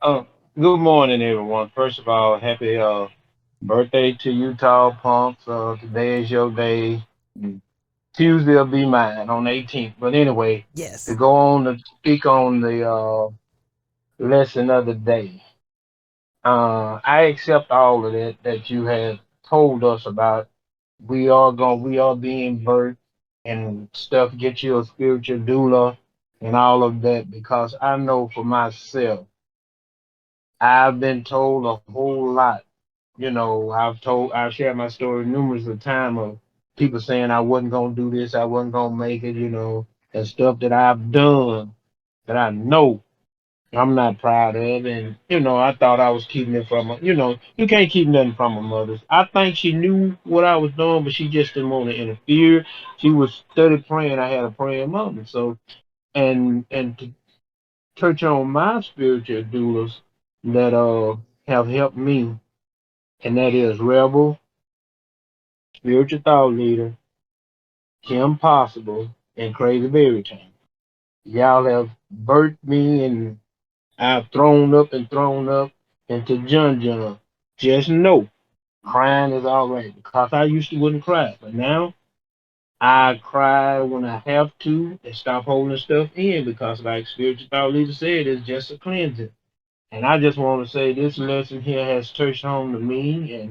Oh, good morning, everyone. First of all, happy birthday to Utah Punks. Today is your day. Mm, Tuesday will be mine on the 18th. But anyway, to Yes. go on to speak on the lesson of the day, I accept all of that you have told us about. We are being birthed and stuff. Get you a spiritual doula and all of that because I know for myself. I've been told a whole lot. I've shared my story numerous of times of people saying I wasn't gonna do this, I wasn't gonna make it, and stuff that I've done that I know I'm not proud of, and I thought I was keeping it from her. You can't keep nothing from a mother. I think she knew what I was doing, but she just didn't want to interfere. She was study praying. I had a praying mother, so and to touch on my spiritual doulas that have helped me, and that is Rebel, spiritual thought leader, Kim Possible, and Crazy Berry Time. Y'all have birthed me, and I've thrown up into John John. Just know, crying is all right because I used to wouldn't cry, but now I cry when I have to and stop holding stuff in because, like spiritual thought leader said, it's just a cleansing. And I just want to say this lesson here has touched home to me,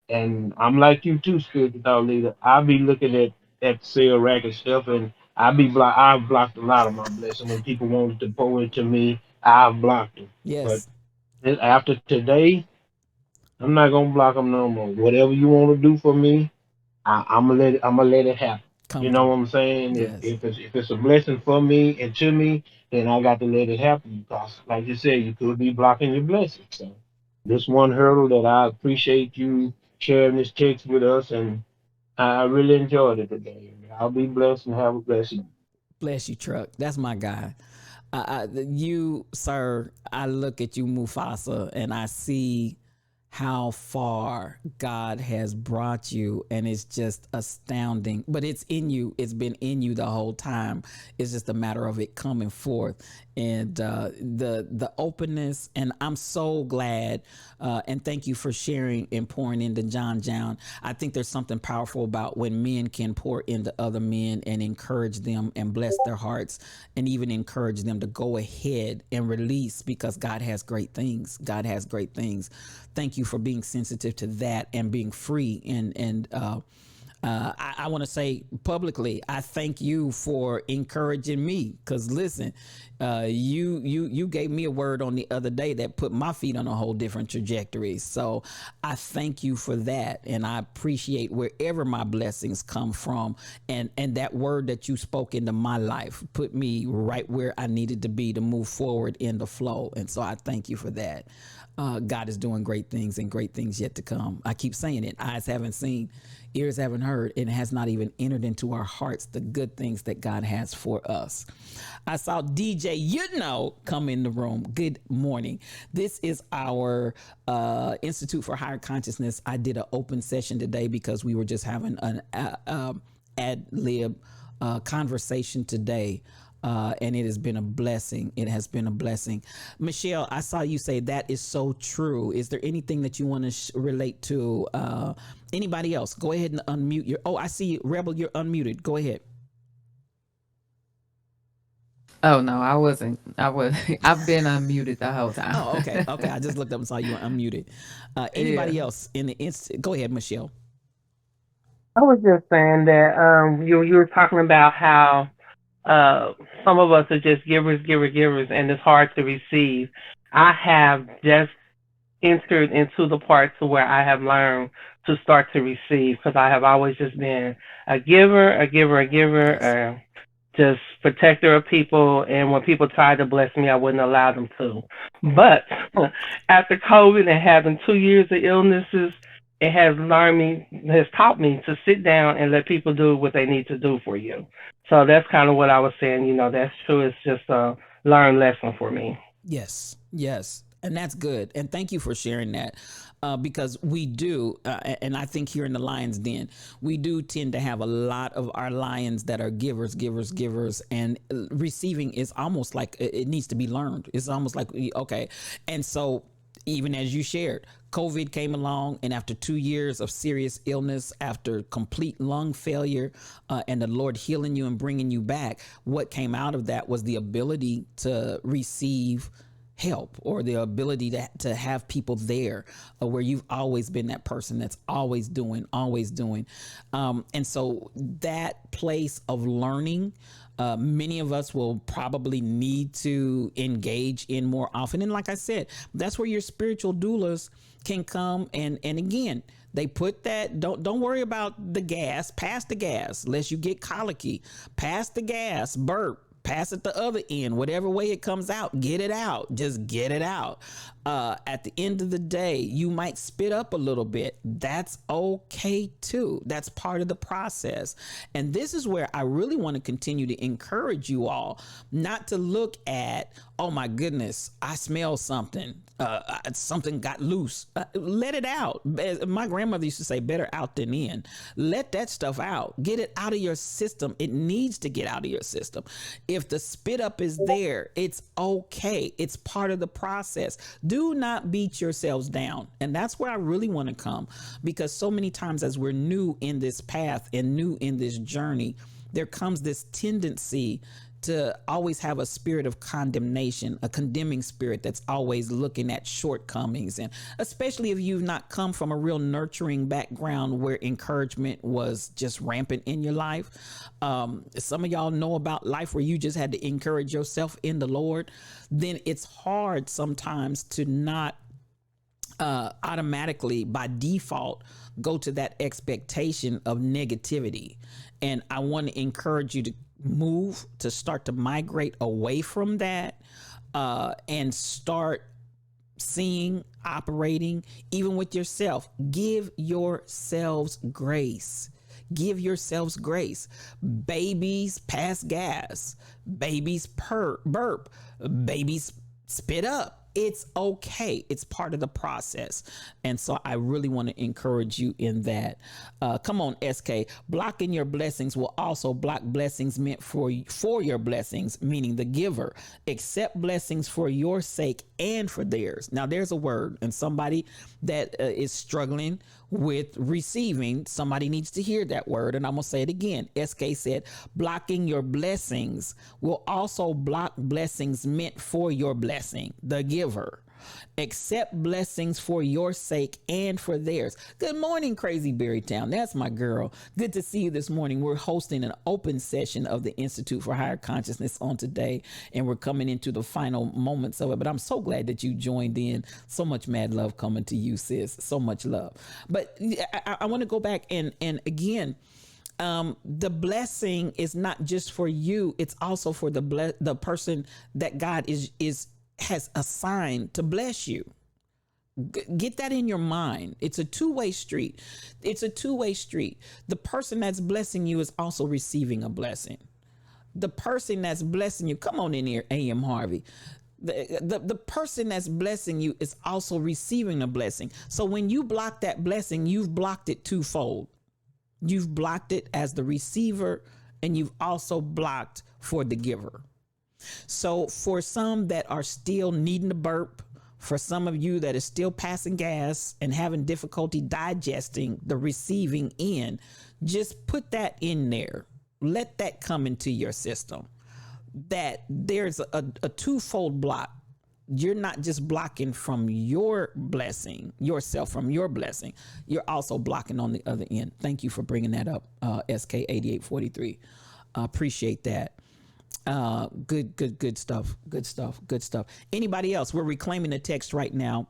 and I'm like you too, spiritual thought leader. I'll be looking at sale rack and stuff, and I've blocked a lot of my blessings when people wanted to pour into me. I've blocked them, but Yes. after today, I'm not gonna block them no more. Whatever you want to do for me, I'm gonna let it happen. Come You know through. what I'm saying? Yes. If it's a blessing for me and to me, then I got to let it happen because, like you said, you could be blocking your blessings. So this one hurdle that I appreciate you sharing this text with us, and I really enjoyed it today. I'll be blessed and have a blessing. Bless you, truck. That's my guy. You, sir, I look at you, Mufasa, and I see how far God has brought you, and it's just astounding. But it's in you, it's been in you the whole time. It's just a matter of it coming forth. And the openness, and I'm so glad, and thank you for sharing and pouring into John John. I think there's something powerful about when men can pour into other men and encourage them and bless their hearts, and even encourage them to go ahead and release, because God has great things. God has great things. Thank you for being sensitive to that and being free. I want to say publicly, I thank you for encouraging me. Cause listen, you gave me a word on the other day that put my feet on a whole different trajectory. So I thank you for that, and I appreciate wherever my blessings come from, and that word that you spoke into my life put me right where I needed to be to move forward in the flow. And so I thank you for that. God is doing great things and great things yet to come. I keep saying it. Eyes haven't seen, ears haven't heard, and it has not even entered into our hearts the good things that God has for us. I saw DJ, come in the room. Good morning. This is our Institute for Higher Consciousness. I did an open session today because we were just having an ad lib conversation today. And it has been a blessing. It has been a blessing. Michelle, I saw you say that is so true. Is there anything that you want to relate to anybody else? Go ahead and unmute your. Oh, I see you, Rebel. You're unmuted. Go ahead. Oh no, I wasn't. I was. I've been unmuted the whole time. Oh, okay, okay. I just looked up and saw you were unmuted. Yeah. Anybody else in the inst? Go ahead, Michelle. I was just saying that you were talking about how uh some of us are just givers, and it's hard to receive. I have just entered into the part to where I have learned to start to receive because I have always just been a giver, Yes. just protector of people. And when people tried to bless me, I wouldn't allow them to. But after COVID and having 2 years of illnesses, has taught me to sit down and let people do what they need to do for you. So that's kind of what I was saying. That's true. It's just a learned lesson for me. Yes. Yes. And that's good. And thank you for sharing that, because we do, and I think here in the Lion's Den, we do tend to have a lot of our lions that are givers, givers, givers, and receiving is almost like it needs to be learned. It's almost like, okay. And so, even as you shared, COVID came along, and after 2 years of serious illness, after complete lung failure, and the Lord healing you and bringing you back, what came out of that was the ability to receive help, or the ability to have people there, where you've always been that person that's always doing. And so that place of learning, many of us will probably need to engage in more often. And like I said, that's where your spiritual doulas can come. And again, they put that, don't worry about the gas, pass the gas, lest you get colicky, pass the gas, burp, pass it the other end, whatever way it comes out, get it out, just get it out. At the end of the day, you might spit up a little bit. That's okay too. That's part of the process. And this is where I really want to continue to encourage you all not to look at, oh my goodness, I smell something. Something got loose. Let it out. As my grandmother used to say, better out than in. Let that stuff out. Get it out of your system. It needs to get out of your system. If the spit up is there, it's okay. It's part of the process. Do not beat yourselves down. And that's where I really want to come, because so many times as we're new in this path and new in this journey, there comes this tendency to always have a spirit of condemnation, a condemning spirit that's always looking at shortcomings. And especially if you've not come from a real nurturing background where encouragement was just rampant in your life. Some of y'all know about life where you just had to encourage yourself in the Lord. Then it's hard sometimes to not automatically by default go to that expectation of negativity. And I want to encourage you to start to migrate away from that, and start seeing, operating, even with yourself. Give yourselves grace. Give yourselves grace. Babies pass gas. Babies burp. Babies spit up. It's okay. It's part of the process. And so I really want to encourage you in that. Come on, SK. Blocking your blessings will also block blessings meant for your blessings, meaning the giver. Accept blessings for your sake and for theirs. Now, there's a word, and somebody that is struggling with receiving, somebody needs to hear that word. And I'm going to say it again. SK said, blocking your blessings will also block blessings meant for your blessing, the giver. Accept blessings for your sake and for theirs. Good morning, Crazy Berrytown. That's my girl. Good to see you this morning. We're hosting an open session of the Institute for Higher Consciousness on today, and we're coming into the final moments of it. But I'm so glad that you joined in. So much mad love coming to you, sis. So much love. But I want to go back and again, the blessing is not just for you. It's also for the person that God has assigned to bless you. Get that in your mind. It's a two-way street. It's a two-way street. The person that's blessing you is also receiving a blessing. The person that's blessing you, come on in here, A.M. Harvey. The person that's blessing you is also receiving a blessing. So when you block that blessing, you've blocked it twofold. You've blocked it as the receiver, and you've also blocked for the giver. So for some that are still needing to burp, for some of you that is still passing gas and having difficulty digesting the receiving in, just put that in there. Let that come into your system. That there's a twofold block. You're not just blocking from your blessing, yourself from your blessing. You're also blocking on the other end. Thank you for bringing that up, SK8843. Appreciate that. Good stuff. Anybody else? We're reclaiming the text right now.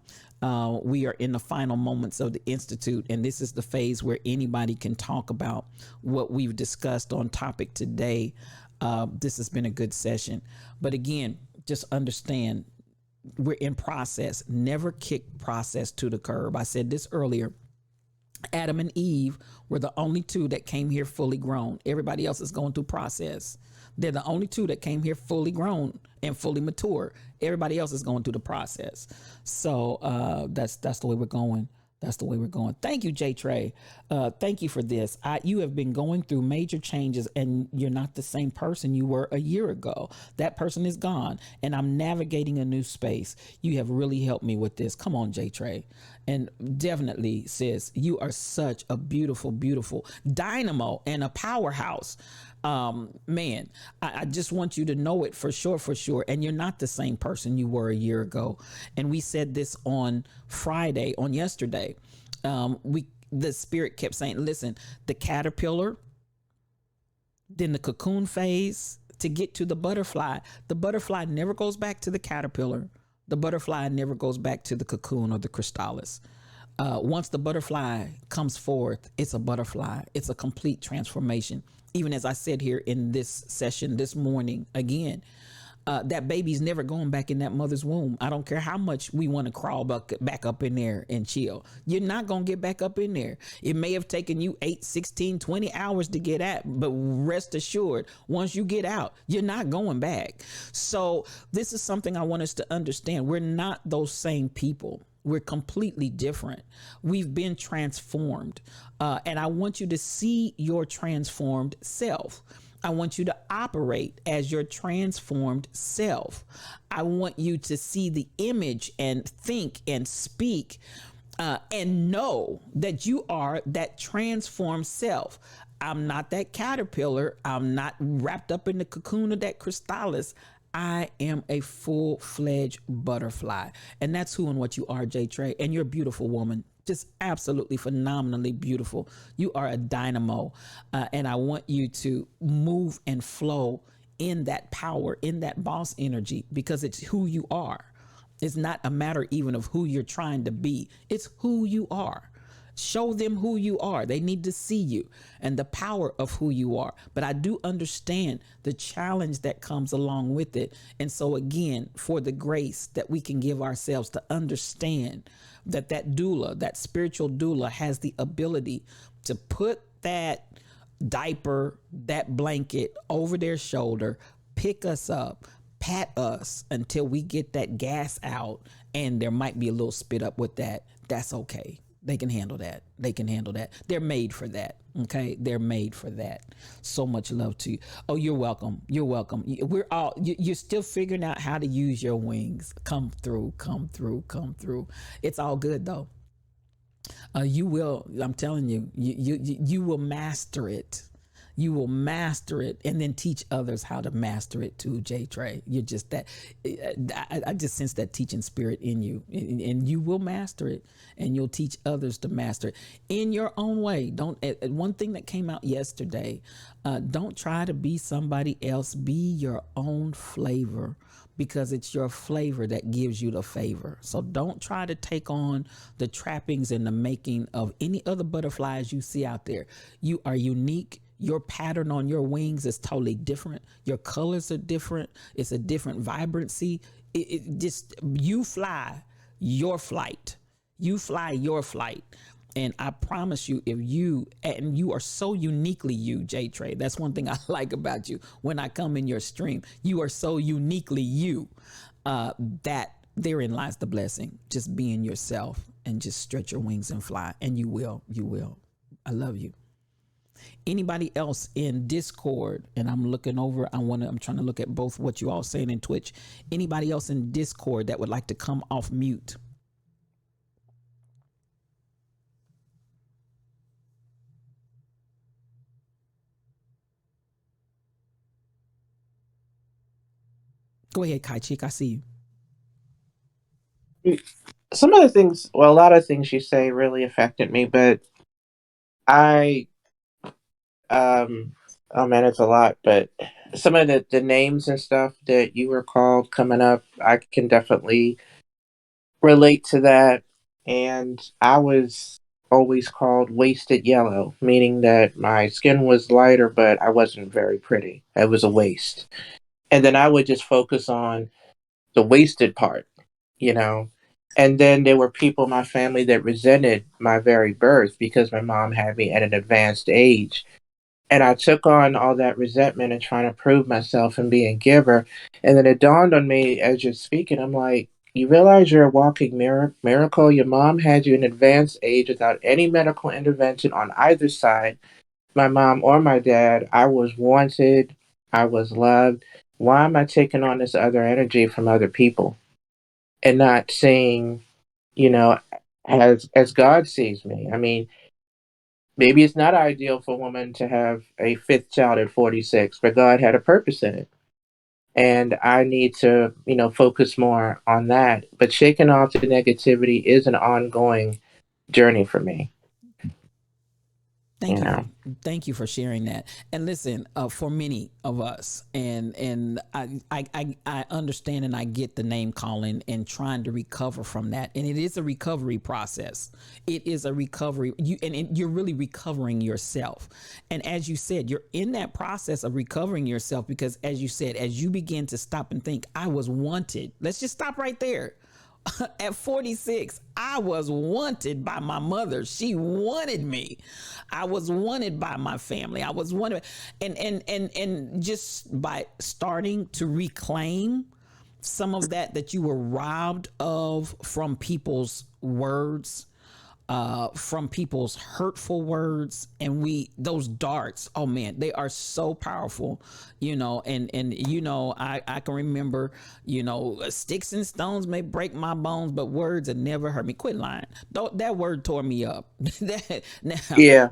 We are in the final moments of the Institute, and this is the phase where anybody can talk about what we've discussed on topic today. This has been a good session. But again, just understand we're in process. Never kick process to the curb. I said this earlier. Adam and Eve were the only two that came here fully grown. Everybody else is going through process. They're the only two that came here fully grown and fully mature. Everybody else is going through the process. So that's the way we're going. That's the way we're going. Thank you, J Trey. Thank you for this. You have been going through major changes, and you're not the same person you were a year ago. That person is gone, and I'm navigating a new space. You have really helped me with this. Come on, J Trey. And definitely, sis, you are such a beautiful, beautiful dynamo and a powerhouse. Man, I just want you to know it for sure, for sure. And you're not the same person you were a year ago. And we said this on Friday, on yesterday. The spirit kept saying, listen, the caterpillar, then the cocoon phase to get to the butterfly never goes back to the caterpillar. The butterfly never goes back to the cocoon or the chrysalis. Once the butterfly comes forth, it's a butterfly. It's a complete transformation. Even as I said here in this session this morning, again, that baby's never going back in that mother's womb. I don't care how much we want to crawl back up in there and chill. You're not going to get back up in there. It may have taken you 8, 16, 20 hours to get at, but rest assured, once you get out, you're not going back. So this is something I want us to understand. We're not those same people. We're completely different. We've been transformed. And I want you to see your transformed self. I want you to operate as your transformed self. I want you to see the image and think and speak and know that you are that transformed self. I'm not that caterpillar. I'm not wrapped up in the cocoon of that chrysalis. I am a full-fledged butterfly. And that's who and what you are, J Trey. And you're a beautiful woman. Just absolutely phenomenally beautiful. You are a dynamo. And I want you to move and flow in that power, in that boss energy, because it's who you are. It's not a matter even of who you're trying to be. It's who you are. Show them who you are. They need to see you and the power of who you are. But I do understand the challenge that comes along with it. And so again, for the grace that we can give ourselves to understand that doula, that spiritual doula, has the ability to put that diaper, that blanket over their shoulder, pick us up, pat us until we get that gas out. And there might be a little spit up with that. That's okay. They can handle that. They can handle that. They're made for that. Okay. They're made for that. So much love to you. Oh, you're welcome. You're welcome. You're still figuring out how to use your wings. Come through, come through, come through. It's all good though. You will, I'm telling you, you will master it. You will master it and then teach others how to master it too, J Trey. You're just that, I just sense that teaching spirit in you, and you will master it and you'll teach others to master it in your own way. Don't, one thing that came out yesterday, don't try to be somebody else, be your own flavor, because it's your flavor that gives you the favor. So don't try to take on the trappings and the making of any other butterflies you see out there. You are unique. Your pattern on your wings is totally different. Your colors are different. It's a different vibrancy. It just, you fly your flight. You fly your flight. And I promise you, if you, and you are so uniquely you, J Trey, that's one thing I like about you. When I come in your stream, you are so uniquely you, that therein lies the blessing. Just being yourself and just stretch your wings and fly. And you will. I love you. Anybody else in Discord? And I'm looking over, I'm trying to look at both what you all saying in Twitch. Anybody else in Discord that would like to come off mute? Go ahead, Kai Chick. I see you. Some of the things, well, a lot of things you say really affected me, but I, oh man, it's a lot, but some of the names and stuff that you were called coming up, I can definitely relate to that. And I was always called wasted yellow, meaning that my skin was lighter, but I wasn't very pretty. I was a waste. And then I would just focus on the wasted part, you know. And then there were people in my family that resented my very birth because my mom had me at an advanced age. And I took on all that resentment and trying to prove myself and be a giver. And then it dawned on me as you're speaking, I'm like, you realize you're a walking miracle. Your mom had you in advanced age without any medical intervention on either side, my mom or my dad. I was wanted, I was loved. Why am I taking on this other energy from other people and not seeing, you know, as God sees me? I mean, maybe it's not ideal for a woman to have a fifth child at 46, but God had a purpose in it. And I need to, focus more on that. But shaking off the negativity is an ongoing journey for me. You Thank you. know. Thank you for sharing that. And listen, for many of us, and I understand and I get the name calling and trying to recover from that. And it is a recovery process. It is a recovery. You're really recovering yourself. And as you said, you're in that process of recovering yourself because, as you said, as you begin to stop and think, I was wanted. Let's just stop right there. At 46, I was wanted by my mother. She wanted me. I was wanted by my family. I was wanted, and just by starting to reclaim some of that you were robbed of from people's words, from people's hurtful words, and those darts, oh man, they are so powerful, I can remember, sticks and stones may break my bones, but words have never hurt me. Quit lying. That word tore me up. Now, Yeah.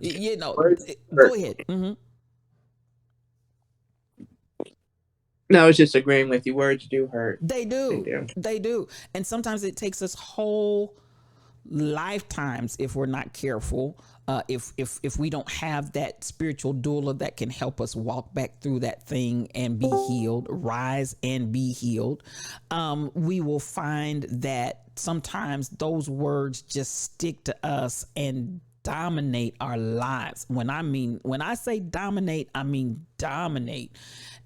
Words go hurt. ahead. No, I was just agreeing with you. Words do hurt. They They do. do. They do. And sometimes it takes us whole lifetimes if we're not careful, if we don't have that spiritual doula that can help us walk back through that thing and be healed, rise and be healed, we will find that sometimes those words just stick to us and dominate our lives. When I say dominate, I mean dominate.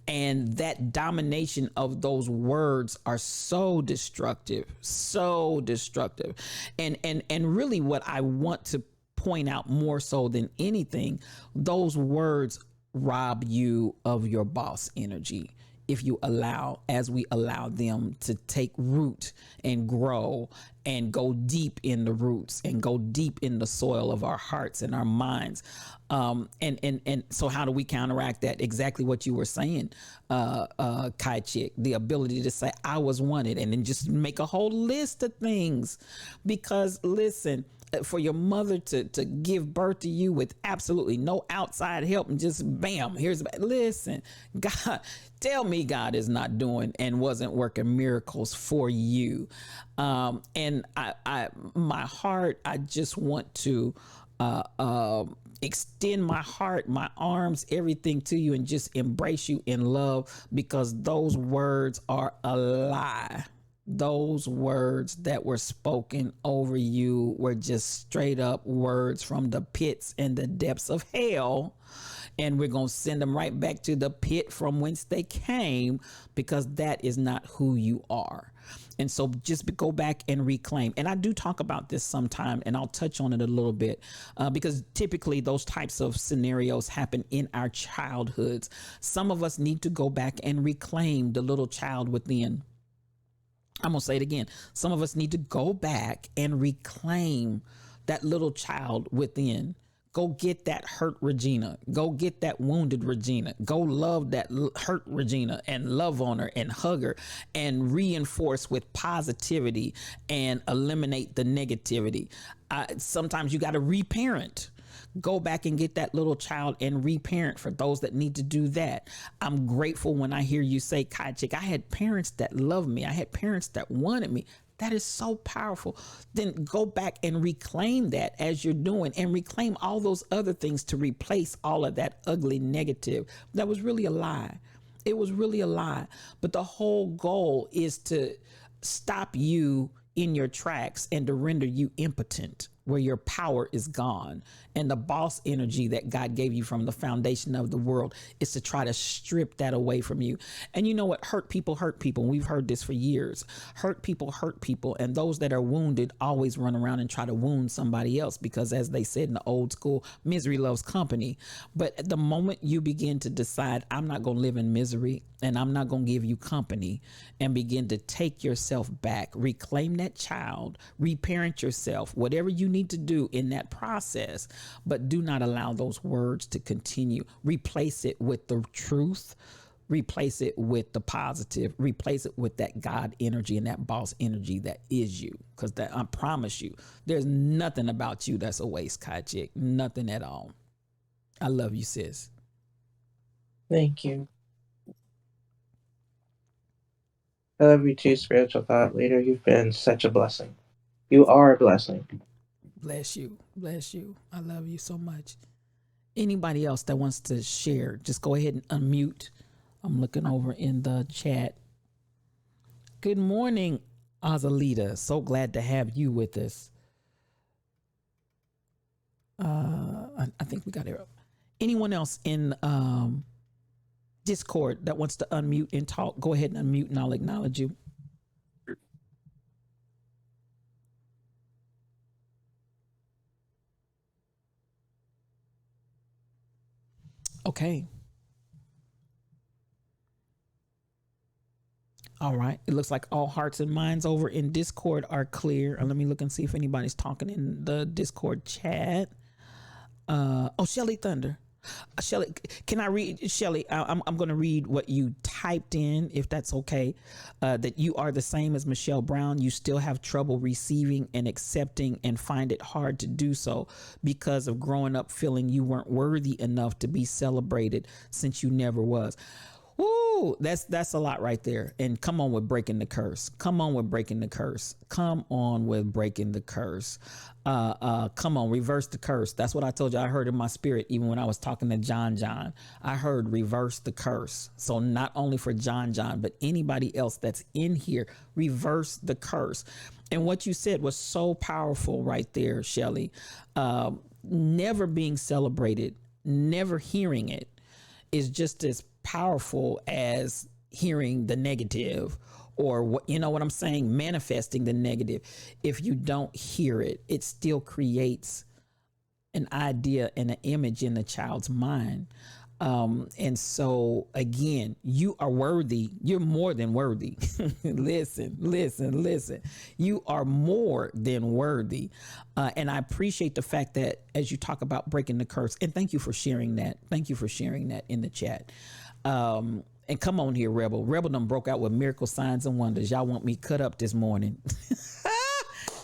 And that domination of those words are so destructive, so destructive. And really what I want to point out more so than anything, those words rob you of your boss energy if you as we allow them to take root and grow and go deep in the roots and go deep in the soil of our hearts and our minds. And so how do we counteract that? Exactly what you were saying, Kai Chick, the ability to say, I was wanted, and then just make a whole list of things. Because listen, for your mother to give birth to you with absolutely no outside help and just bam, listen, God, tell me God is not doing and wasn't working miracles for you. And my heart, I just want to extend my heart, my arms, everything to you and just embrace you in love, because those words are a lie. Those words that were spoken over you were just straight up words from the pits and the depths of hell. And we're going to send them right back to the pit from whence they came, because that is not who you are. And so just go back and reclaim. And I do talk about this sometime, and I'll touch on it a little bit, because typically those types of scenarios happen in our childhoods. Some of us need to go back and reclaim the little child within. I'm going to say it again. Some of us need to go back and reclaim that little child within. Go get that hurt Regina. Go get that wounded Regina. Go love that hurt Regina and love on her and hug her and reinforce with positivity and eliminate the negativity. Sometimes you got to reparent. Go back and get that little child and reparent for those that need to do that. I'm grateful when I hear you say, Kai Chick, I had parents that loved me. I had parents that wanted me. That is so powerful. Then go back and reclaim that as you're doing, and reclaim all those other things to replace all of that ugly negative. That was really a lie. It was really a lie. But the whole goal is to stop you in your tracks and to render you impotent. where your power is gone. And the boss energy that God gave you from the foundation of the world is to try to strip that away from you. And you know what? Hurt people hurt people. We've heard this for years. Hurt people hurt people. And those that are wounded always run around and try to wound somebody else because, as they said in the old school, misery loves company. But at the moment you begin to decide, I'm not going to live in misery and I'm not going to give you company, and begin to take yourself back, reclaim that child, reparent yourself, whatever you need to do in that process, but do not allow those words to continue. Replace it with the truth, replace it with the positive, replace it with that God energy and that boss energy that is you. Because that, I promise you, there's nothing about you that's a waste, Kai Chick. Nothing at all. I love you, sis. Thank you. I love you too, spiritual thought leader. You've been such a blessing. You are a blessing. Bless you. Bless you. I love you so much. Anybody else that wants to share, just go ahead and unmute. I'm looking over in the chat. Good morning, Azalita. So glad to have you with us. I think we got it. Anyone else in Discord that wants to unmute and talk, go ahead and unmute and I'll acknowledge you. Okay. All right. It looks like all hearts and minds over in Discord are clear. Let me look and see if anybody's talking in the Discord chat. Shelly Thunder. Shelly, can I read? Shelly, I'm going to read what you typed in, if that's okay. That you are the same as Michelle Brown. You still have trouble receiving and accepting and find it hard to do so because of growing up feeling you weren't worthy enough to be celebrated since you never was. Woo, that's a lot right there. And come on with breaking the curse. Come on with breaking the curse. Come on with breaking the curse. Come on, reverse the curse. That's what I told you. I heard in my spirit, even when I was talking to John. I heard reverse the curse. So not only for John, but anybody else that's in here, reverse the curse. And what you said was so powerful right there, Shelly. Never being celebrated, never hearing it is just as powerful as hearing the negative, or what, you know what I'm saying, manifesting the negative. If you don't hear it, it still creates an idea and an image in the child's mind. And so again, you are worthy. You're more than worthy. Listen. You are more than worthy. And I appreciate the fact that as you talk about breaking the curse, and thank you for sharing that. Thank you for sharing that in the chat. And come on here, Rebel. Rebel done broke out with miracle signs and wonders. Y'all want me cut up this morning.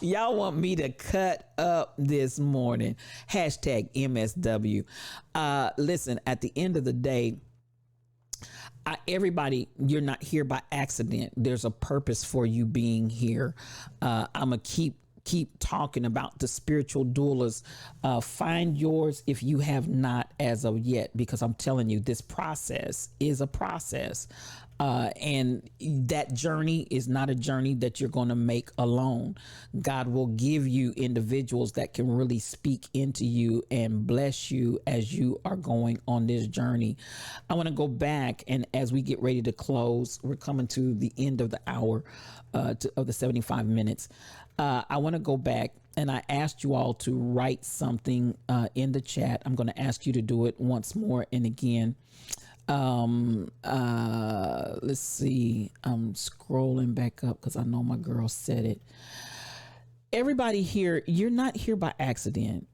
Y'all want me to cut up this morning. Hashtag MSW. Listen, at the end of the day, everybody, you're not here by accident. There's a purpose for you being here. I'm going to keep talking about the spiritual doulas. Find yours if you have not as of yet, because I'm telling you, this process is a process. And that journey is not a journey that you're going to make alone. God will give you individuals that can really speak into you and bless you as you are going on this journey. I want to go back, and as we get ready to close, we're coming to the end of the hour of the 75 minutes. I want to go back, and I asked you all to write something in the chat. I'm going to ask you to do it once more and again. Let's see. I'm scrolling back up because I know my girl said it. Everybody here, you're not here by accident.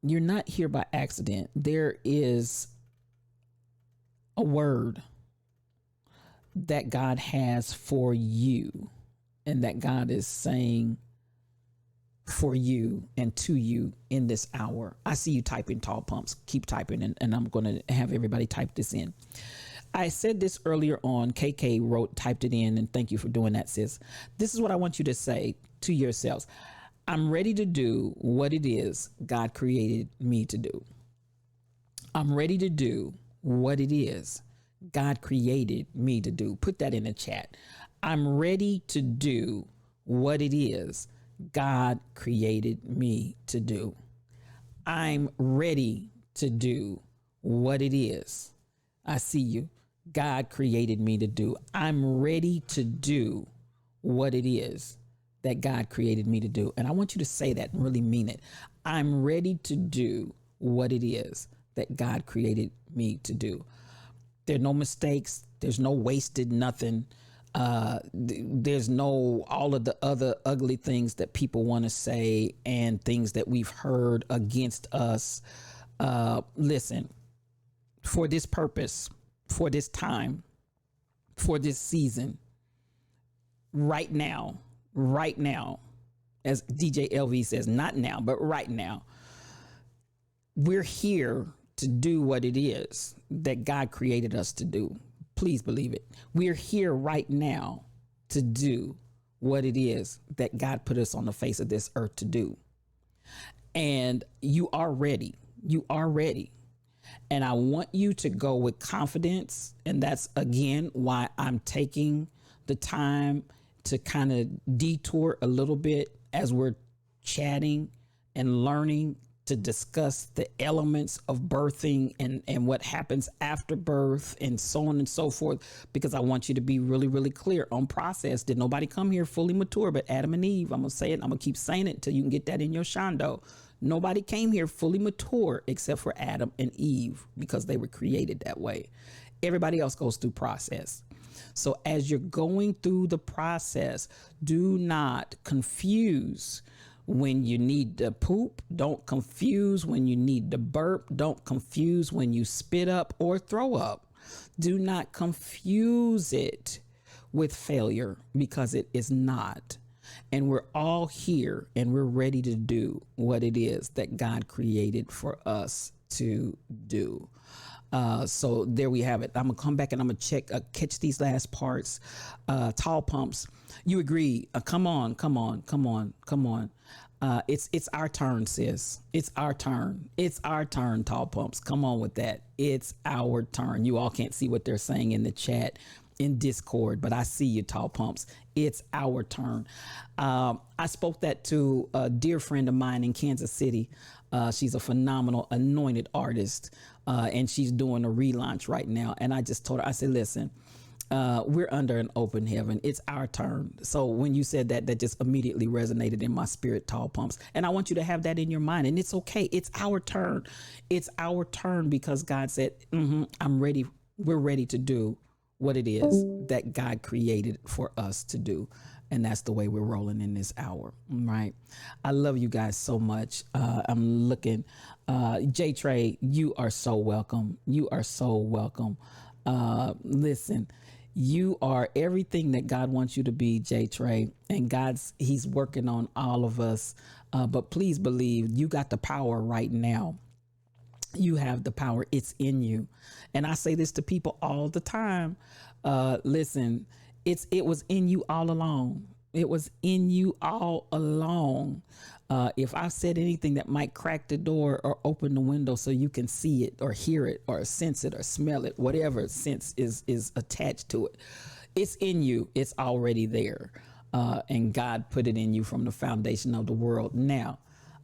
You're not here by accident. There is a word that God has for you, and that God is saying for you and to you in this hour. I see you typing, tall pumps. Keep typing, and I'm going to have everybody type this in. I said this earlier on. KK typed it in, and thank you for doing that, sis. This is what I want you to say to yourselves. I'm ready to do what it is God created me to do. I'm ready to do what it is God created me to do. Put that in the chat. I'm ready to do what it is God created me to do. I'm ready to do what it is. I see you. God created me to do. I'm ready to do what it is that God created me to do. And I want you to say that and really mean it. I'm ready to do what it is that God created me to do. There are no mistakes. There's no wasted nothing. There's no all of the other ugly things that people want to say and things that we've heard against us. Listen, for this purpose, for this time, for this season, right now, as DJ LV says, not now, but right now, we're here to do what it is that God created us to do. Please believe it. We're here right now to do what it is that God put us on the face of this earth to do. And you are ready. You are ready. And I want you to go with confidence. And that's, again, why I'm taking the time to kind of detour a little bit as we're chatting and learning to discuss the elements of birthing and what happens after birth and so on and so forth, because I want you to be really, really clear on process. Did nobody come here fully mature but Adam and Eve? I'm going to say it. I'm going to keep saying it until you can get that in your shondo. Nobody came here fully mature except for Adam and Eve, because they were created that way. Everybody else goes through process. So as you're going through the process, do not confuse when you need to poop. Don't confuse when you need to burp. Don't confuse when you spit up or throw up. Do not confuse it with failure, because it is not. And we're all here and we're ready to do what it is that God created for us to do. So there we have it. I'm gonna come back and I'm gonna catch these last parts. Tall pumps. You agree? Come on. It's our turn, sis. It's our turn. It's our turn, tall pumps. Come on with that. It's our turn. You all can't see what they're saying in the chat in Discord, but I see you, tall pumps. It's our turn. I spoke that to a dear friend of mine in Kansas City. She's a phenomenal anointed artist, and she's doing a relaunch right now. And I just told her, I said, listen, we're under an open heaven. It's our turn. So when you said that, that just immediately resonated in my spirit, tall pumps. And I want you to have that in your mind. And it's okay. It's our turn. It's our turn, because God said, I'm ready. We're ready to do what it is that God created for us to do. And that's the way we're rolling in this hour, right? I love you guys so much. I'm looking. J Trey, you are so welcome. You are so welcome. Listen, you are everything that God wants you to be, J Trey. And he's working on all of us. But please believe you got the power right now. You have the power. It's in you. And I say this to people all the time. Listen, it was in you all along. It was in you all along. If I said anything that might crack the door or open the window so you can see it or hear it or sense it or smell it, whatever sense is attached to it, it's in you. It's already there. And God put it in you from the foundation of the world. Now,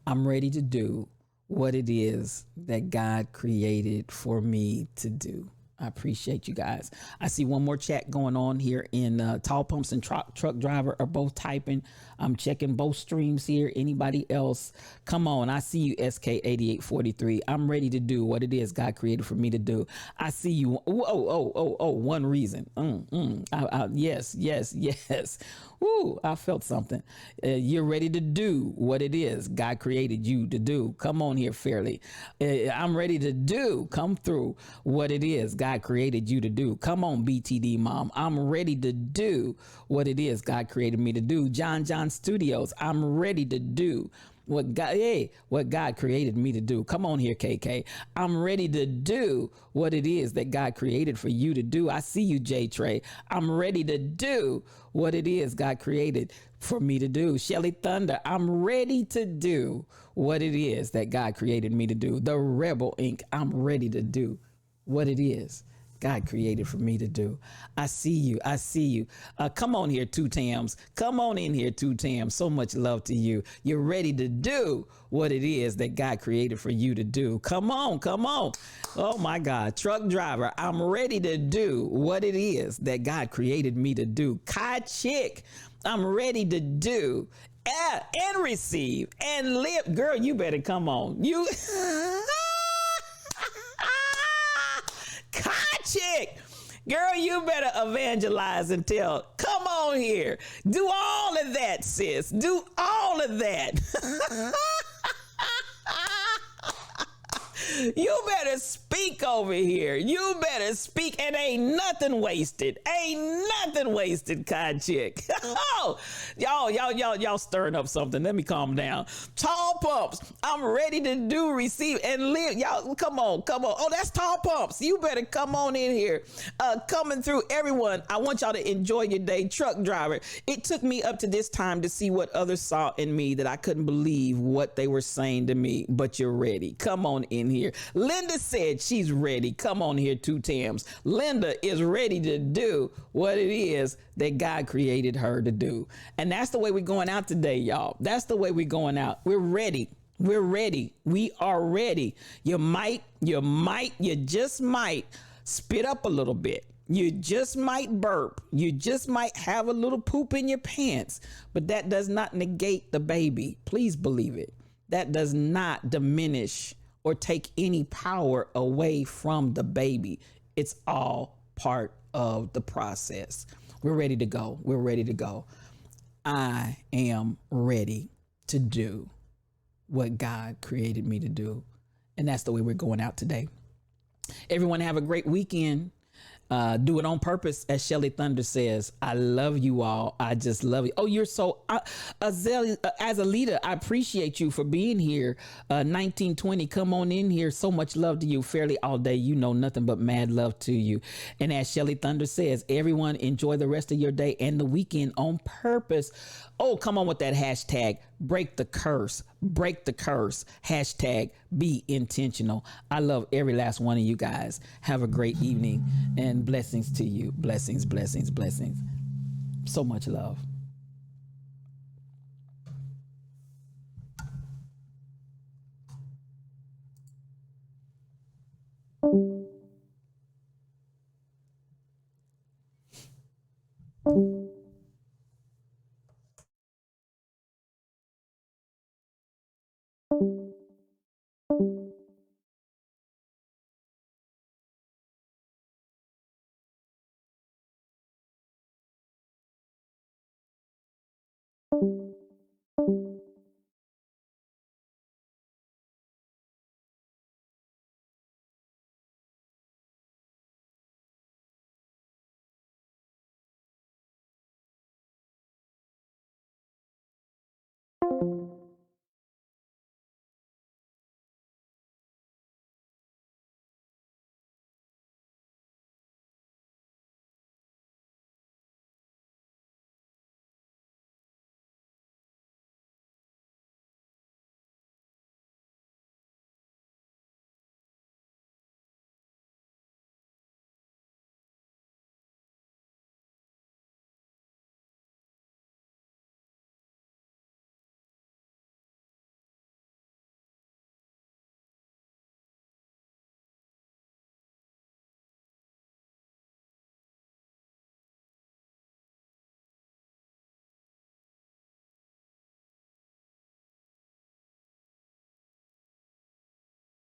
I'm ready to do what it is that God created for me to do. I appreciate you guys. I see one more chat going on here in Tall Pumps and Truck Driver are both typing. I'm checking both streams here. Anybody else? Come on. I see you, SK8843. I'm ready to do what it is God created for me to do. I see you. One reason. Yes. Woo, I felt something. You're ready to do what it is God created you to do. Come on here, Fairly. I'm ready to do, come through what it is God created you to do. Come on, BTD Mom. I'm ready to do what it is God created me to do. John Studios, I'm ready to do what God created me to do. Come on here, KK. I'm ready to do what it is that God created for you to do. I see you, J Trey. I'm ready to do what it is God created for me to do. Shelly Thunder, I'm ready to do what it is that God created me to do. The Rebel Inc., I'm ready to do what it is God created for me to do. I see you. I see you. Come on here, two Tams. Come on in here, two Tams. So much love to you. You're ready to do what it is that God created for you to do. Come on, come on. Oh my God. Truck driver, I'm ready to do what it is that God created me to do. Kai Chick, I'm ready to do and receive and live. Girl, you better come on. You Chick, girl, you better evangelize and tell. Come on here. Do all of that, sis. Do all of that. You better speak over here. You better speak, and ain't nothing wasted. Ain't nothing wasted, Kai Chick. Oh, y'all stirring up something. Let me calm down. Tall Pumps, I'm ready to do, receive, and live. Y'all, come on. Oh, that's Tall Pumps. You better come on in here. Coming through, everyone. I want y'all to enjoy your day. Truck driver, it took me up to this time to see what others saw in me that I couldn't believe what they were saying to me, but you're ready. Come on in here. Linda said she's ready. Come on here, two Tams. Linda is ready to do what it is that God created her to do. And that's the way we're going out today, y'all. That's the way we're going out. We're ready. We're ready. We are ready. You just might spit up a little bit. You just might burp. You just might have a little poop in your pants, but that does not negate the baby. Please believe it. That does not diminish or take any power away from the baby. It's all part of the process. We're ready to go. We're ready to go. I am ready to do what God created me to do. And that's the way we're going out today. Everyone have a great weekend. Do it on purpose, as Shelly Thunder says. I love you all. I just love you. Oh, you're so Azalita, I appreciate you for being here. 1920, come on in here. So much love to you. Fairly all day. You know nothing but mad love to you. And as Shelly Thunder says, everyone enjoy the rest of your day and the weekend on purpose. Oh, come on with that hashtag. Break the curse. Break the curse. Hashtag be intentional. I love every last one of you guys. Have a great evening and blessings to you. Blessings, blessings, blessings. So much love.